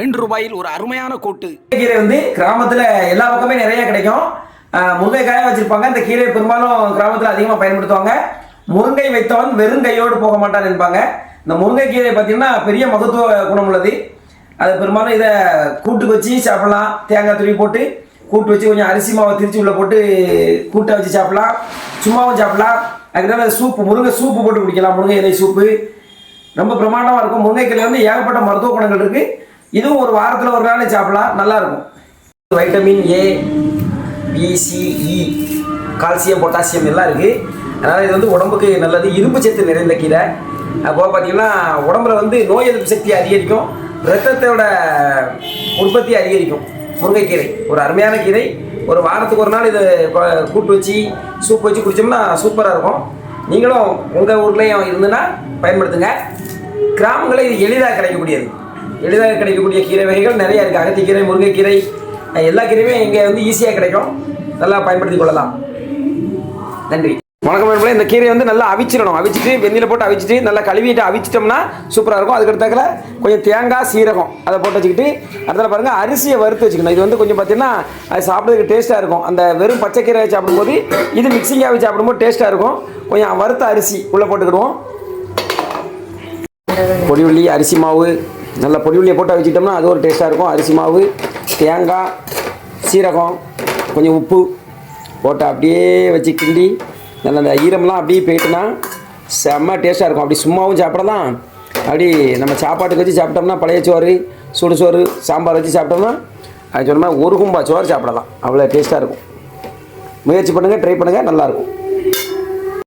ரூபாயில் ஒரு அருமையான கூட்டு. கீரை வந்து கிராமத்தில் எல்லா பக்கமே நிறைய கிடைக்கும். முருங்கைக்காய வச்சிருப்பாங்க. இந்த கீரை பெரும்பாலும் கிராமத்தில் அதிகமாக பயன்படுத்துவாங்க. முருங்கை வைத்தவன் வெறும் கையோடு போக மாட்டான் என்பாங்க. இந்த முருங்கைக்கீரை பார்த்தீங்கன்னா பெரிய மகத்துவ குணம் உள்ளது. அது பெரும்பாலும் இதை கூட்டுக்கு வச்சு சாப்பிடலாம். தேங்காய் துருவி போட்டு கூட்டு வச்சு கொஞ்சம் அரிசி மாவை திரிச்சு உள்ள போட்டு கூட்டை வச்சு சாப்பிடலாம். சும்மாவும் சாப்பிடலாம். அதுக்கு சூப்பு, முருங்கை சூப்பு போட்டு குடிக்கலாம். முருங்கை இலை சூப்பு ரொம்ப பிரமாண்டமாக இருக்கும். முருங்கைக்கீரை வந்து ஏகப்பட்ட மருத்துவ குணங்கள் இருக்குது. இதுவும் ஒரு வாரத்தில் ஒரு நாள் சாப்பிடலாம், நல்லாயிருக்கும். Vitamin A, BCE, calcium, potassium எல்லாம் இருக்குது. அதனால் இது வந்து உடம்புக்கு நல்லது. இரும்பு சத்து நிறைந்த கீரை. அப்போ பார்த்தீங்கன்னா உடம்புல வந்து நோய் எதிர்ப்பு சக்தியை அதிகரிக்கும், இரத்தத்தோட உற்பத்தி அதிகரிக்கும். முருங்கைக்கீரை ஒரு அருமையான கீரை. ஒரு வாரத்துக்கு ஒரு நாள் இதை கூட்டு வச்சு சூப் வச்சு குடித்தோம்னா சூப்பராக இருக்கும். நீங்களும் உங்கள் ஊர்லேயும் இருந்துன்னா பயன்படுத்துங்க. கிராமங்களில் இது எளிதாக கிடைக்கக்கூடிய கீரை வகைகள் நிறையா இருக்குது. அகத்திக்கீரை, முருங்கைக்கீரை, எல்லா கீரையுமே இங்கே வந்து ஈஸியாக கிடைக்கும். நல்லா பயன்படுத்தி கொள்ளலாம். நன்றி. வணக்கம் நண்பர்களே. இந்த கீரையை வந்து நல்லா அவிச்சிடணும். அவிச்சிட்டு வெந்நில போட்டு அவிச்சிட்டு நல்லா கழுவிட்டு அவிச்சிட்டோம்னா சூப்பராக இருக்கும். அதுக்கடுத்தாக்கில் கொஞ்சம் தேங்காய், சீரகம் அதை போட்டு வச்சுக்கிட்டு அடுத்த பாருங்கள் அரிசியை வறுத்து வச்சுக்கணும். இது வந்து கொஞ்சம் பார்த்தீங்கன்னா அது சாப்பிட்றதுக்கு டேஸ்ட்டாக இருக்கும். அந்த வெறும் பச்சைக்கீரை சாப்பிடும்போது இது மிக்சிங்காக வச்சு சாப்பிடும்போது டேஸ்ட்டாக இருக்கும். கொஞ்சம் வறுத்த அரிசி உள்ளே போட்டுக்கிடுவோம். பொடி உள்ளி, அரிசி மாவு, நல்லா பொடி உள்ளியை போட்டு வச்சுக்கிட்டோம்னா அது ஒரு டேஸ்ட்டாக இருக்கும். அரிசி மாவு, தேங்காய், சீரகம், கொஞ்சம் உப்பு போட்டு அப்படியே வச்சு கிண்டி நல்லா அந்த ஈரம்லாம் அப்படியே போயிட்டுனா செம்ம டேஸ்ட்டாக இருக்கும். அப்படி சும்மாவும் சாப்பிடலாம். அப்படி நம்ம சாப்பாட்டுக்கு வச்சு சாப்பிட்டோம்னா பழைய சோறு, சுடு சோறு, சாம்பார் வச்சு சாப்பிட்டோம்னா அது சொன்னால் ஒரு கும்பா சோறு சாப்பிடலாம். அவ்வளோ டேஸ்ட்டாக இருக்கும். முயற்சி பண்ணுங்கள், ட்ரை பண்ணுங்கள், நல்லாயிருக்கும்.